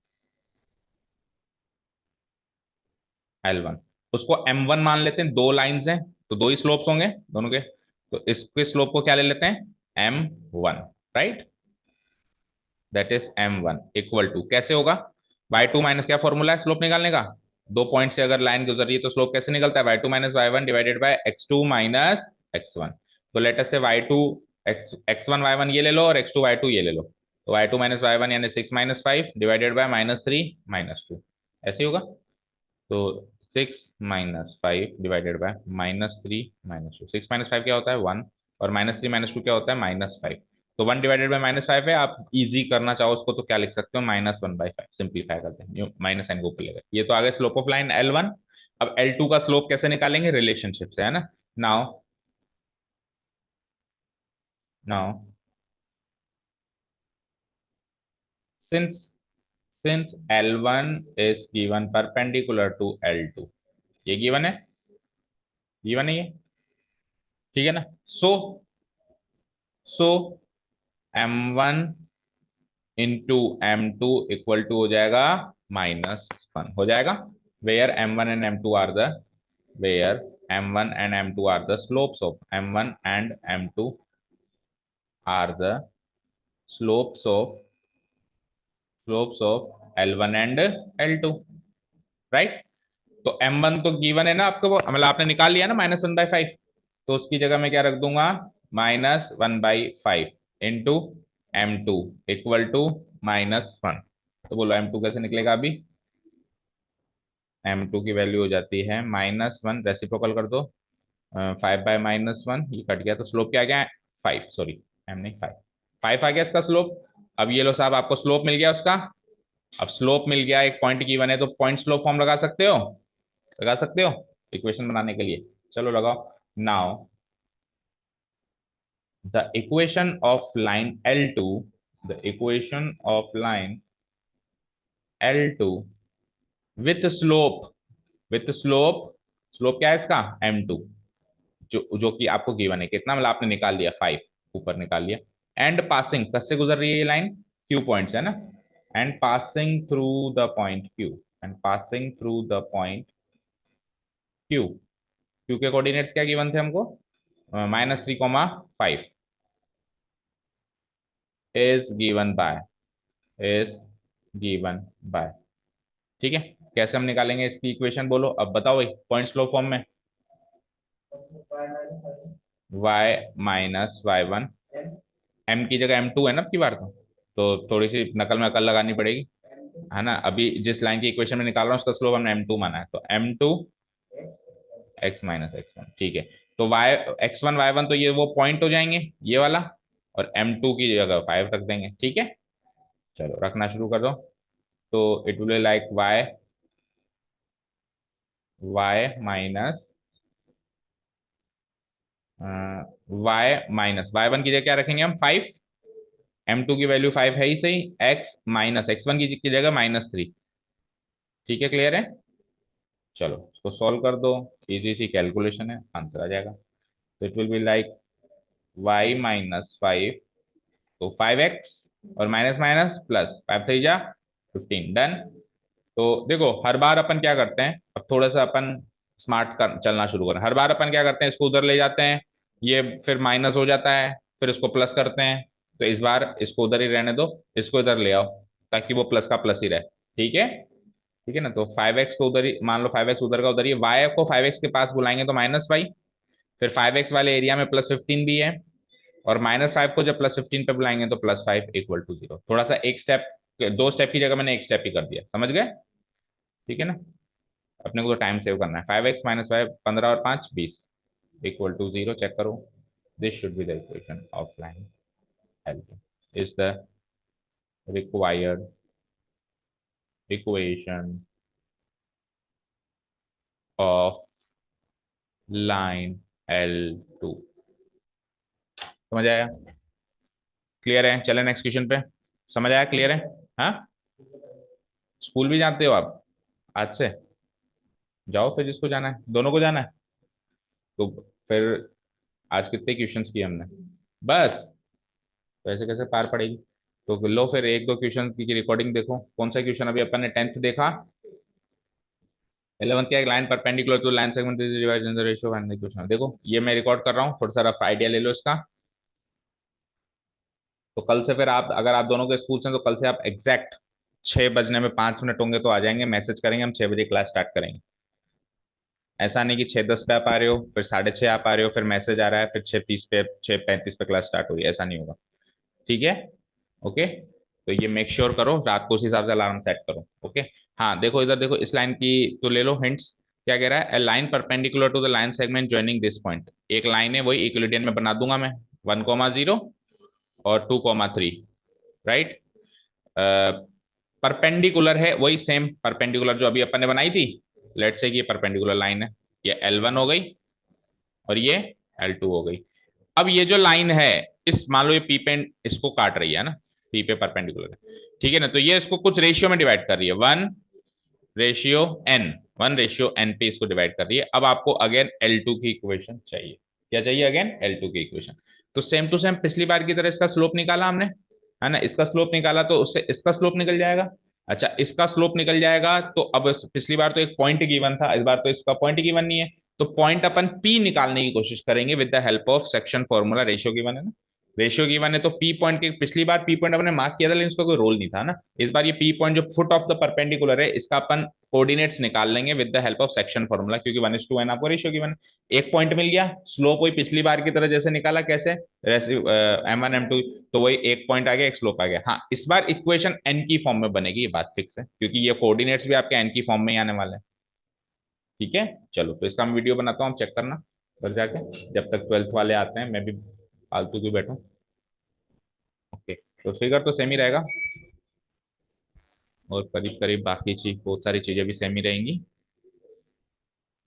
उसको M1 मान लेते हैं, दो लाइंस हैं तो दो ही स्लोप्स होंगे दोनों के, तो इसके स्लोप को क्या ले लेते हैं M1, right, that is M1 equal to कैसे होगा, y2 माइनस, क्या फॉर्मूला है स्लोप निकालने का, दो पॉइंट से अगर लाइन गुजर रही है तो स्लोप कैसे निकलता है, y2 minus y1 divided by x2 minus x1। तो लेट अस से y2 x1 y1 ये ले लो और x2 y2 ये ले लो, तो y2 माइनस y1 यानी 6 माइनस 5 डिवाइडेड बाय -3 -2, ऐसे होगा। तो 6 - 5 डिवाइडेड बाय -3 - 2, 6 - 5 क्या होता है 1, और -3 - 2 क्या होता है -5। तो 1 डिवाइडेड बाय -5 है, आप इजी करना चाहो उसको तो क्या लिख सकते हो -1/5, सिंप्लीफाई करते हैं माइनस साइन को ऊपर लेकर। ये तो आगे स्लोप ऑफ लाइन L1। अब L2 का स्लोप कैसे निकालेंगे, रिलेशनशिप से, है ना। Now now since since L1 is given perpendicular to L2, ये गिवन है ये, ठीक है ना। सो M1 into M2 equal to हो जाएगा -1 हो जाएगा, where M1 and M2 are the where M1 and M2 are the slopes of M1 and M2 are the slopes of L1 and L2, right. तो M1 तो given है ना आपको, मतलब आपने निकाल लिया ना -1/5, तो उसकी जगह मैं क्या रख दूंगा -1/5 इंटू M2 इक्वल टू -1। तो बोलो M2 कैसे निकलेगा अभी, M2 की वैल्यू हो जाती है -1, रेसिप्रोकल कर दो, 5/-1 ये कट गया, तो स्लोप क्या आ गया 5, सॉरी M नहीं 5, 5 आ गया इसका स्लोप। अब ये लो साहब, आपको स्लोप मिल गया उसका। अब स्लोप मिल गया, एक पॉइंट की बने तो पॉइंट स्लोप फॉर्म लगा सकते हो इक्वेशन बनाने के लिए, चलो लगाओ। Now the equation of line L2, the equation of line L2 with slope, slope क्या है इसका M2, जो कि आपको गिवन है कितना, मतलब आपने निकाल लिया 5, ऊपर निकाल लिया। एंड पासिंग, कस गुजर रही है ये लाइन, Q पॉइंट है ना, and passing through the point Q, and passing through the point Q, Q के कोऑर्डिनेट्स क्या गिवन थे हमको, -3, 5 is given by is given by, ठीक है। कैसे हम निकालेंगे इसकी इक्वेशन बोलो अब बताओ भाई, पॉइंट स्लोप फॉर्म में y - y1, m की जगह M2 है ना, अब की बार तो थोड़ी सी नकल में अकल लगानी पड़ेगी, है ना। अभी जिस लाइन की इक्वेशन में निकाल रहा हूँ उसका स्लोप हमने M2 माना है, तो M2 x - x1, ठीक है। तो y x1 y1 तो ये वो पॉइंट हो जाएंगे ये वाला, और M2 की जगह 5 रख देंगे, ठीक है। चलो रखना शुरू कर दो, तो it will like y minus y1 की जगह क्या रखेंगे हम 5, M2 की वैल्यू 5 है ही सही, x - x1 की जगह -3, ठीक है, क्लियर है। चलो इसको सॉल्व कर दो, इजी सी कैलकुलेशन है, आंसर आ जाएगा। तो it will be like y - 5, तो 5x और माइनस माइनस प्लस 5 3 जा 15, डन। तो देखो हर बार अपन क्या करते हैं, अब थोड़ा सा अपन स्मार्ट कर चलना शुरू करें, हर बार अपन क्या करते हैं इसको उधर ले जाते हैं, ये फिर माइनस हो जाता है, फिर इसको प्लस करते हैं। तो इस बार इसको उधर ही रहने दो, इसको इधर ले आओ, ताकि वो प्लस का प्लस ही रहे, ठीक है ना। तो 5x तो उधर ही मान लो, 5x उधर का उधर ही, y को 5x के पास बुलाएंगे तो -y, फिर 5x वाले एरिया में +15 भी है, और -5 को जब +15 पे बुलाएंगे तो +5 इक्वल टू 0। थोड़ा सा एक स्टेप, दो स्टेप की जगह मैंने एक स्टेप ही कर दिया, समझ गए, ठीक है ना। अपने को तो टाइम सेव करना है, 5x - 5 15 और 5 20 इक्वल टू 0, चेक करो। This should be the equation of line L2, is the required equation of line L2, समझ आया, क्लियर है। चले नेक्स्ट क्वेश्चन पे, समझ आया, क्लियर है। हाँ, स्कूल भी जाते हो आप आज से, जाओ फिर, जिसको जाना है, दोनों को जाना है। तो फिर आज कितने क्वेश्चंस किए हमने? बस। तो ऐसे कैसे पार पड़ेगी? तो लो फिर एक दो क्वेश्चन की रिकॉर्डिंग देखो। कौन सा क्वेश्चन अभी अपन ने 10th देखा? 11th का, एक line perpendicular to line segment divide in the ratio of question. देखो ये मैं रिकॉर्ड कर रहा हूँ, थोड़ा सा रफ आइडिया ले लो इसका। तो कल से फिर आप, अगर आप दोनों के स्कूल से हैं, तो कल से आप एग्जैक्ट 6 बजने में 5 मिनट होंगे तो आ जाएंगे, मैसेज करेंगे, हम 6 बजे क्लास स्टार्ट करेंगे। ऐसा नहीं कि 6:10 पे आप आ रहे हो, फिर 6:30 आप आ रहे हो, फिर मैसेज आ रहा है, फिर 6:30 पे, 6:35 पे क्लास स्टार्ट हुई, ऐसा नहीं होगा। ठीक है? ओके। तो ये मेक श्योर करो, रात को उस हिसाब से अलार्म सेट करो। ओके। हाँ देखो इधर देखो, इस लाइन की तो ले लो हिंट्स। क्या कह रहा है? A line perpendicular to the line segment joining this point. एक लाइन है, वही इक्विलिडियन में बना दूंगा मैं, 1,0 और 2,3। राइट। परपेंडिकुलर है, वही सेम परपेंडिकुलर जो अभी अपन ने बनाई थी। लेट्स से कि ये परपेंडिकुलर लाइन है, ये L1 हो गई और ये L2 हो गई। अब ये जो लाइन है, इस मान लो ये पी पे इसको काट रही है ना, पी पे परपेंडिकुलर है, ठीक है ना? तो ये इसको कुछ रेशियो में डिवाइड कर रही है, 1:n, 1:n पे इसको डिवाइड कर रही है। अब आपको अगेन L2 की इक्वेशन चाहिए। क्या चाहिए? अगेन L2 की इक्वेशन। तो सेम टू सेम पिछली बार की तरह इसका स्लोप निकाला हमने, है ना? इसका स्लोप निकाला तो उससे इसका स्लोप निकल जाएगा। अच्छा, इसका स्लोप निकल जाएगा तो अब पिछली बार तो एक पॉइंट गिवन था, इस बार तो इसका पॉइंट गिवन नहीं है। तो पॉइंट अपन P निकालने की कोशिश करेंगे with the help of section formula. Ratio given है ना, रेशियो गिवन है, तो पी पॉइंट की, पिछली बार पी पॉइंट अपने मार्क किया था लेकिन इसका कोई रोल नहीं था ना। इस बार ये पी पॉइंट जो फुट ऑफ द परपेंडिकुलर है, इसका अपन कोऑर्डिनेट्स निकाल लेंगे with the help of section formula, क्योंकि 1:n आपको रेशियो गिवन है। एक पॉइंट मिल गया, स्लोप वही पिछली बार की तरह जैसे निकाला, कैसे? M1 M2, तो वही एक पॉइंट आ गया, एक स्लोप आ गया। हाँ, इस बार इक्वेशन एन की फॉर्म में बनेगी, ये बात फिक्स है, क्योंकि ये कोऑर्डिनेट्स भी आपके एन की फॉर्म में ही आने वाले हैं। ठीक है? चलो, तो इसका मैं वीडियो बनाता हूँ, आप चेक करना घर जाके, जब तक 12th वाले आते हैं मैं भी फालतू क्यों बैठूं। ओके। तो फिगर तो सेम ही रहेगा, और करीब करीब बाकी चीज, बहुत सारी चीजें भी सेम ही रहेंगी।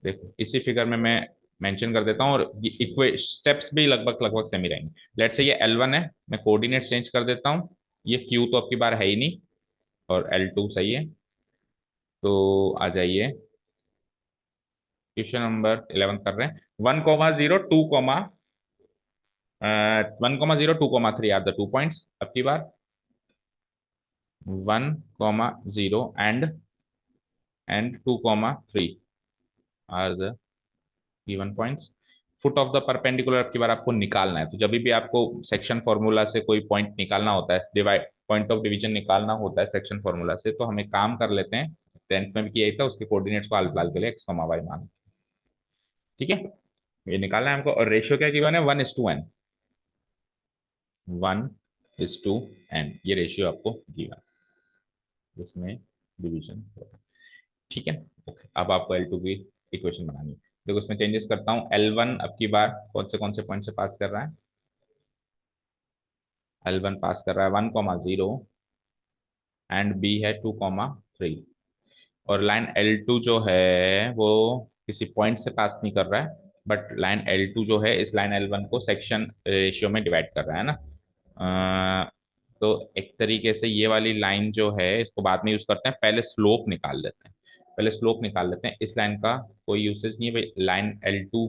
देखो इसी फिगर में मैं मेंशन कर देता हूँ, और इक्वे स्टेप्स भी लगभग लगभग सेम ही रहेंगे। लेट्स से ये L1 है, मैं कोऑर्डिनेट चेंज कर देता हूँ। ये Q तो आपकी बार है ही नहीं, और L2 सही है। तो आ जाइए, क्वेश्चन नंबर 11 कर रहे हैं। 1,0 1,0 2,3 आर द 2 पॉइंट्स। अब की बार 1,0 and 2,3 are the given points. Foot of the perpendicular अब की बार आपको निकालना है। तो जब भी आपको सेक्शन फॉर्मूला से कोई पॉइंट निकालना होता है, डिवाइड पॉइंट ऑफ डिवीजन निकालना होता है सेक्शन फॉर्मूला से, तो हम एक काम कर लेते हैं, 10th में भी किया ही था, उसके कोऑर्डिनेट्स को हाल फिलहाल के लिए x, y मान। ठीक है? ये निकालना है हमको, और रेशियो क्या गिवन है? 1:n, 1:n, ये रेशियो आपको गिवन, जिसमें डिवीजन। ठीक है? ओके। अब आपको L2 की इक्वेशन बनानी है। देखो इसमें चेंजेस करता हूँ। L1 अब की बार कौन से पॉइंट से पास कर रहा है? L1 पास कर रहा है 1,0 एंड बी है 2,3। और लाइन L2 जो है वो किसी पॉइंट से पास नहीं कर रहा है, बट लाइन L2 जो है इस लाइन L1 को सेक्शन रेशियो में डिवाइड कर रहा है ना। तो एक तरीके से ये वाली लाइन जो है इसको बाद में यूज करते हैं, पहले स्लोप निकाल लेते हैं। पहले स्लोप निकाल लेते हैं। इस लाइन का कोई यूसेज नहीं है भाई, लाइन L2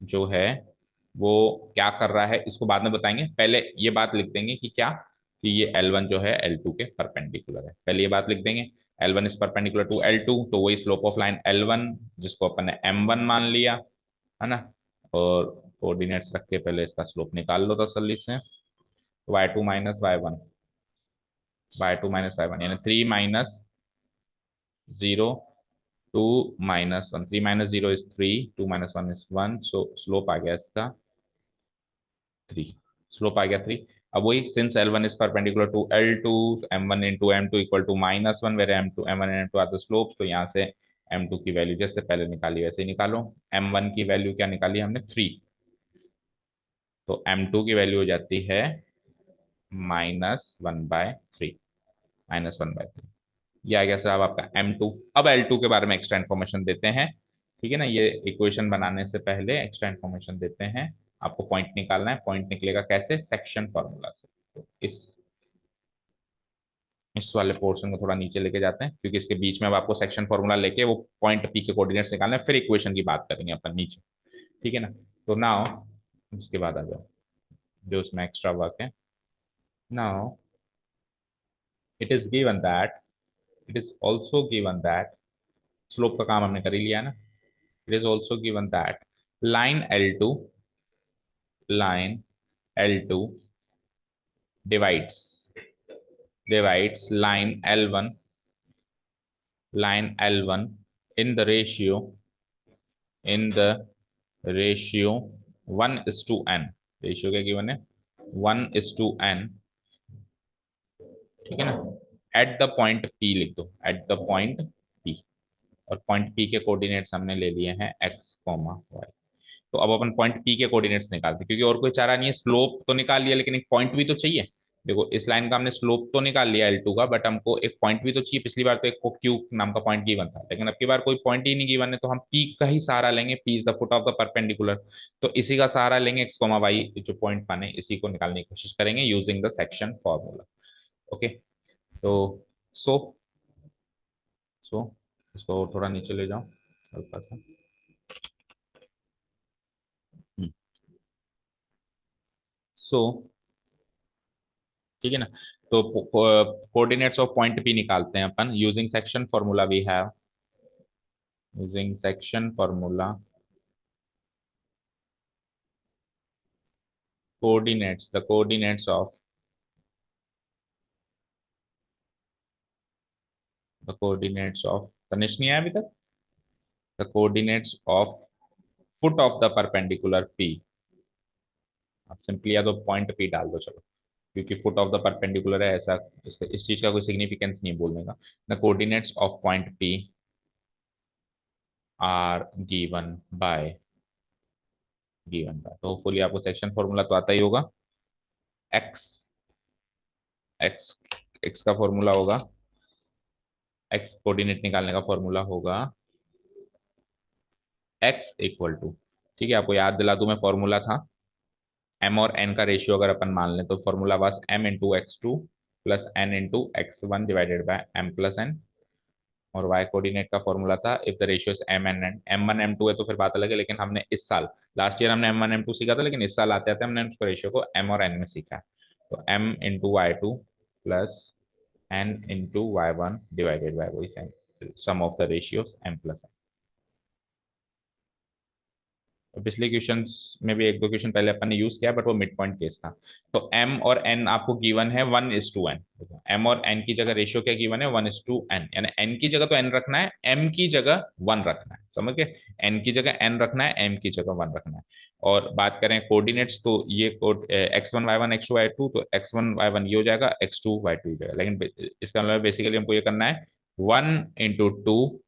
जो है वो क्या कर रहा है इसको बाद में बताएंगे, पहले ये बात लिख देंगे कि क्या, कि ये L1 जो है L2 के परपेंडिकुलर है, पहले ये बात लिख देंगे। L1 is perpendicular to L2, तो वही स्लोप ऑफ लाइन L1, जिसको अपन ने M1 मान लिया, है ना? और कोऑर्डिनेट्स रख के पहले इसका स्लोप निकाल लो तसल्ली से। y2 - y1, यानी 3 - 0, 2 - 1, 3 - 0 इज 3, 2 - 1 इज 1, सो स्लोप आ गया इसका 3। स्लोप आ गया 3। अब वही, since L1 is perpendicular to L2, M1 into M2 equal to -1, where M2 M1 and M2 are the slope, तो यहाँ से M2 की वैल्यू जैसे पहले निकाली वैसे ही निकालो। M1 की वैल्यू क्या निकाली हमने? 3। तो M2 की वैल्यू हो जाती है -1/3, -1/3। ये आ गया सर अब आपका M2। अब L2 के बारे में एक्स्ट्रा इन्फॉर्मेशन देते हैं। ठीक है ना? ये इक्वेशन बनाने से पहले एक्स्ट्रा इन्फॉर्मेशन देते हैं। आपको पॉइंट निकालना है, पॉइंट निकलेगा कैसे? सेक्शन फॉर्मूला से। तो इस इस वाले पोर्शन को थोड़ा नीचे लेके जाते हैं, क्योंकि इसके बीच में अब आपको सेक्शन फॉर्मूला लेके वो पॉइंट पी के कोऑर्डिनेट्स निकालने हैं, फिर इक्वेशन की बात करेंगे अपन नीचे। ठीक है ना। तो नाउ उसके बाद आ जाओ जो उसमें एक्स्ट्रा वर्क है। Now it is given that, it is also given that, slope का काम हमने कर ही लिया है ना। It is also given that line L2, line L2 divides line L1, in the ratio, in the ratio 1:n, ratio क्या given है, 1:n। ठीक है ना। एट द पॉइंट P लिख दो, एट द पॉइंट P। और पॉइंट P के coordinates हमने ले लिए हैं x, y। तो अब अपन पॉइंट पी के कोऑर्डिनेट्स निकालते हैं, क्योंकि और कोई चारा नहीं है। स्लोप तो निकाल लिया, लेकिन एक पॉइंट भी तो चाहिए। देखो इस लाइन का हमने स्लोप तो निकाल लिया L2 का, बट हमको एक पॉइंट भी तो चाहिए। पिछली बार तो एक को Q नाम का पॉइंट गिवन था, लेकिन अब की बार कोई पॉइंट ही नहीं गिवन है, तो हम P का ही सहारा लेंगे। P is the foot of the perpendicular, तो इसी का सहारा लेंगे। x, y जो पॉइंट पाने, इसी को निकालने की कोशिश करेंगे using the section formula. Okay. तो सो सो इसको थोड़ा नीचे ले जाओ हल्का सा। सो ठीक है ना। तो कोऑर्डिनेट्स ऑफ पॉइंट पी निकालते हैं अपन using section formula. We have using section formula coordinates, the coordinates of, the coordinates of, Tanish नहीं आया अभी तक, the coordinates of foot of the perpendicular P. आप सिंपली या तो पॉइंट पी डाल दो चलो, क्योंकि फुट ऑफ द परपेंडिकुलर है, ऐसा इस चीज का कोई सिग्निफिकेंस नहीं बोलने का। The coordinates of point P R given by, तो होपफुली आपको सेक्शन फॉर्मूला तो आता ही होगा। एक्स, एक्स एक्स का फॉर्मूला होगा, एक्स कोऑर्डिनेट निकालने का फॉर्मूला होगा एक्स इक्वल टू, ठीक है आपको याद दिला दूं मैं, फॉर्मूला था एम और एन का रेशियो अगर अपन मान लें तो फॉर्मूला बस m×x2 plus n×x1 divided by m+n। और y कोऑर्डिनेट का फॉर्मूला था if the ratio is m n, m1 m2 है तो फिर बात अलग है, लेकिन हमने इस साल, लास्ट ईयर हमने m1 m2 सीखा था, लेकिन इस साल आते आते हमने उसको रेशियो को m और n में सीखा है। तो m×y2 plus n×y1 divided by वही सम ऑफ द रेशियोज m+n। तो पिछले क्वेश्चंस में भी एक दो क्वेश्चन पहले अपन ने यूज किया, बट वो मिड पॉइंट केस था। तो m और n आपको गिवन है 1:n। m और n की जगह रेशियो क्या गिवन है, 1:n, यानी n की जगह तो n रखना है, m की जगह 1 रखना है, समझ गए। n की जगह n रखना है, m की जगह 1 रखना है। और बात करें कोऑर्डिनेट्स, तो ये x1 y1 x2 y2, तो x1 y1 ये हो जाएगा, x2 y2 हो जाएगा। लेकिन इसका मतलब बेसिकली हमको ये करना है 1:2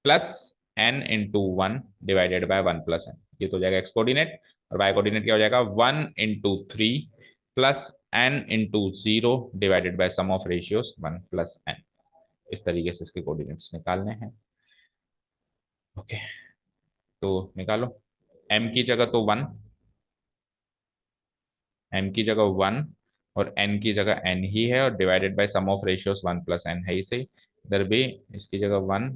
plus n×1 divided by 1+n, ये तो हो जाएगा एक्स कोऑर्डिनेट। और वाई कोऑर्डिनेट क्या हो जाएगा, 1:3 plus n×0 divided by sum of ratios 1+n। इस तरीके से इसके कोऑर्डिनेट्स निकालने हैं। ओके, तो निकालो। m की जगह तो 1, m की जगह 1, और n की जगह n ही है, और divided by sum of ratios 1+n है ही सही। इधर भी इसकी जगह 1,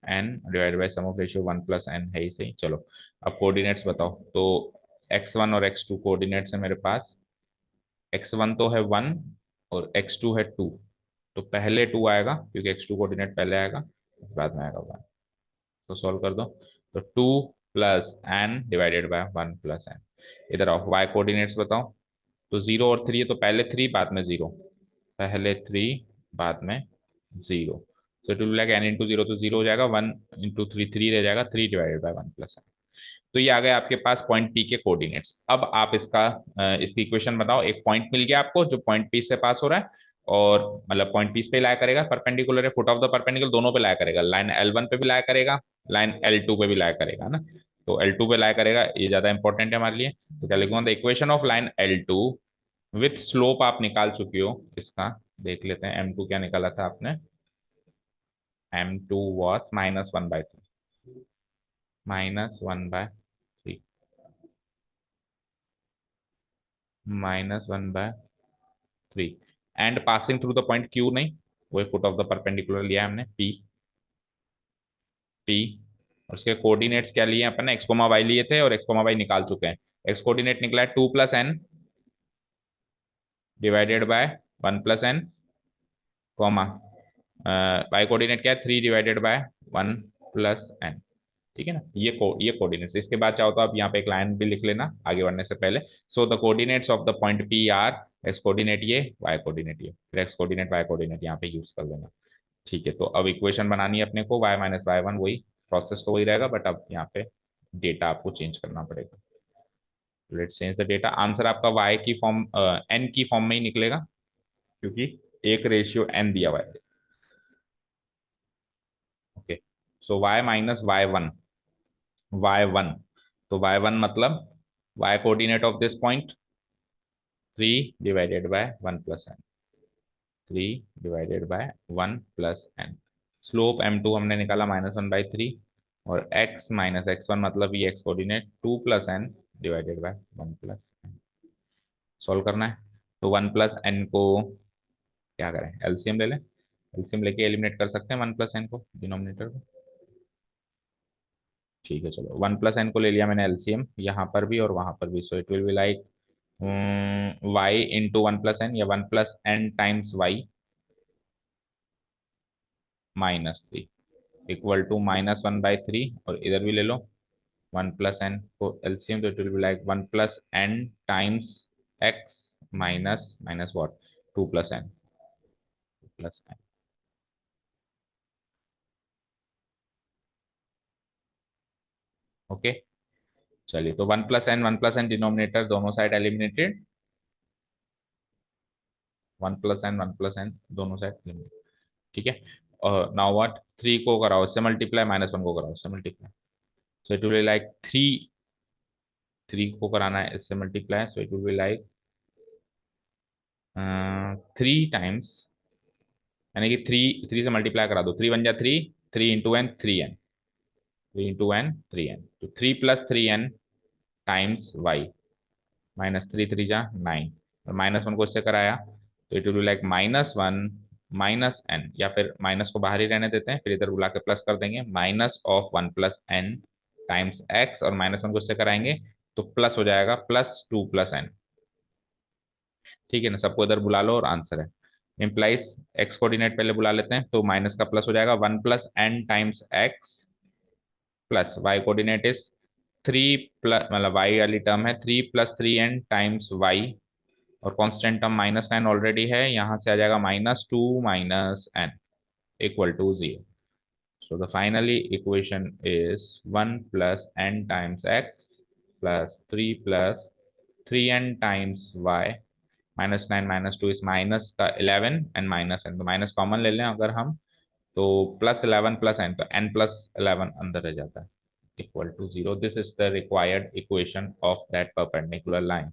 n divided by sum of ratio 1+n है ही सही। चलो अब कोऑर्डिनेट्स बताओ। तो x1 और x2 कोऑर्डिनेट्स है मेरे पास। x1 तो है 1 और x2 है 2, तो पहले 2 आएगा क्योंकि x2 कोऑर्डिनेट पहले आएगा, बाद में आएगा 1। तो सॉल्व कर दो। तो 2+n डिवाइडेड बाय 1+n। इधर आओ, y कोऑर्डिनेट्स बताओ। तो 0 और 3 है, तो पहले 3 बाद में 0, पहले 3 बाद में 0। सो इट विल लाइक n×0, तो 0 हो जाएगा, 1×3 3 रह जाएगा, 3 डिवाइडेड बाय 1+n। तो ये आ गए आपके पास पॉइंट पी के कोऑर्डिनेट्स। अब आप इसकी इक्वेशन बताओ। एक पॉइंट मिल गया आपको जो पॉइंट पी से पास हो रहा है, और मतलब पॉइंट पी पे लाया करेगा, परपेंडिकुलर है, फुट ऑफ द परपेंडिकुलर दोनों पे लाया करेगा, लाइन L1 पे भी लाया करेगा, लाइन L2 पे भी लाया करेगा ना। तो L2 पे लाया करेगा, ये ज्यादा इंपॉर्टेंट है हमारे लिए। तो क्या लिखूंगा, the equation of line L2 with slope आप निकाल चुकी हो इसका, देख लेते हैं। M2 क्या निकाला था आपने, M2 was -1/3, -1/3, -1/3। And passing through the point Q, नहीं, वही फुट ऑफ द परपेंडिकुलर लिया है हमने, पी टी। और उसके कोऑर्डिनेट्स क्या लिए अपन ने, एक्स कोमा वाई लिए थे और एक्स कोमा वाई निकाल चुके हैं। एक्स कोऑर्डिनेट निकला है 2 + n divided by 1 + n, comma Y coordinate क्या है, 3 डिवाइडेड बाय 1 + n। ठीक है ना, ये कोऑर्डिनेट्स। इसके बाद चाहो तो आप यहाँ पे एक लाइन भी लिख लेना आगे बढ़ने से पहले। So the coordinates of the point P R, x coordinate ये, वाई कोऑर्डिनेट ये, फिर एक्स कोऑर्डिनेट वाई कोऑर्डिनेट यहाँ पे यूज कर लेना। ठीक है, तो अब इक्वेशन बनानी है अपने को, y - y1, वही प्रोसेस तो वही रहेगा, बट अब यहाँ पे डेटा आपको चेंज करना पड़ेगा। Let's change the data. Answer आपका y की फॉर्म, n की फॉर्म में ही निकलेगा, क्योंकि 1:n दिया हुआ है। ओके, सो y - y1, तो y1 मतलब y coordinate of this point 3 divided by 1 + n, 3 divided by 1 + n। Slope m2 हमने निकाला -1/3, और x - x1 मतलब ये x coordinate 2 + n divided by 1 + n। Solve करना है, तो 1 + n को क्या करें, एलसीएम ले लें। एलसीएम लेके एलिमिनेट कर सकते हैं 1 + n को, डिनोमिनेटर को। ठीक है, चलो 1 + n को ले लिया मैंने एलसीएम, यहाँ पर भी और वहां पर भी। So it will be like Y into 1 + n, या 1 + n times Y -3 equal to -1/3, और इधर भी ले लो 1 + n को एलसीएम, तो it will be like 1 + n times x minus minus what, 2 + n, 2 + n। Okay, चलिए, तो 1 + n डिनोमिनेटर दोनों साइड एलिमिनेटेड, 1 + n दोनों साइड एलिमिनेटेड। ठीक है, और नाउ व्हाट, 3 को कराओ इससे मल्टीप्लाई, -1 को कराओ इससे multiply. So it will be like 3 को कराना है इससे multiply, so it will be like 3 times, यानी कि 3 से मल्टीप्लाई करा दो, 3 × 1 = 3, 3 × n 3n, 3 × n 3n, तो 3 + 3n टाइम्स वाई, -3 × 3 = 9, और -1 को इससे कराया, तो it will be like -1 - n, या फिर माइनस को बाहर ही रहने देते हैं, फिर इधर बुला के प्लस कर देंगे, -1 + n टाइम्स x, और -1 को इससे कराएंगे तो प्लस हो जाएगा, +2 + n। ठीक है ना, सबको इधर बुला लो और आंसर है, इम्प्लाइज एक्स कोऑर्डिनेट पहले बुला लेते हैं, तो माइनस का प्लस हो जाएगा, 1 + n times x plus Y coordinate is 3 मतलब वाई वाली टर्म है 3 + 3n टाइम्स वाई, और कांस्टेंट टर्म -9 ऑलरेडी है, यहाँ से आ जाएगा -2 - n equal to 0। So the finally equation is 1 + n times x plus 3 + 3n times y, -9 -2 इस माइनस का 11 एंड -n, तो माइनस कॉमन ले लें अगर हम, तो +11 + n, तो n + 11 अंदर रह जाता है, equal to 0। This is the required equation of that perpendicular line.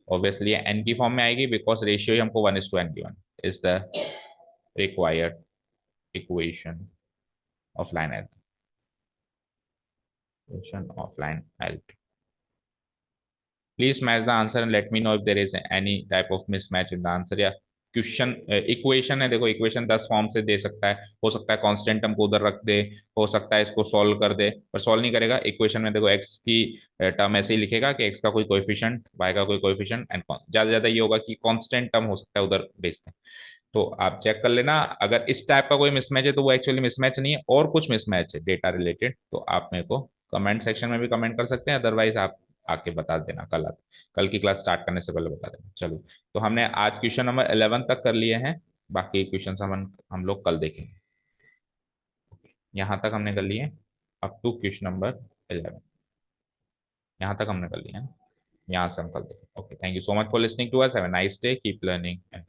Obviously n की फॉर्म में आएगी, बिकॉज रेशियो ही हमको 1:n given, is the required equation of line L, equation of line L. Please match the answer and let me know if there is any type of mismatch in the answer, या question equation है, देखो equation 10 form से दे सकता है, हो सकता है constant term को उधर रख दे, हो सकता है इसको सॉल्व कर दे, पर सॉल्व नहीं करेगा। इक्वेशन में देखो एक्स की टर्म ऐसे ही लिखेगा कि एक्स का कोई कोएफिशिएंट, वाई का कोई कोएफिशिएंट, एंड ज्यादा ज्यादा ये होगा कि कांस्टेंट टर्म हो सकता है उधर भेजते हैं। तो आप चेक कर लेना, अगर इस टाइप का कोई मिसमैच है तो वो एक्चुअली मिसमैच नहीं है, और कुछ मिसमैच है डेटा रिलेटेड, तो आप मेरे को कमेंट सेक्शन में भी कमेंट कर सकते हैं, अदरवाइज आप आके बता देना, कल की क्लास स्टार्ट करने से पहले बता देना। चलो, तो हमने आज क्वेश्चन नंबर 11 तक कर लिए हैं, बाकी क्वेश्चन हम लोग कल देखेंगे। यहाँ तक हमने कर लिए, अप टू क्वेश्चन नंबर 11, यहाँ तक हमने कर लिया है, यहाँ से हम कल देखेंगे। Okay, thank you so much for listening to us, have a nice day, keep learning and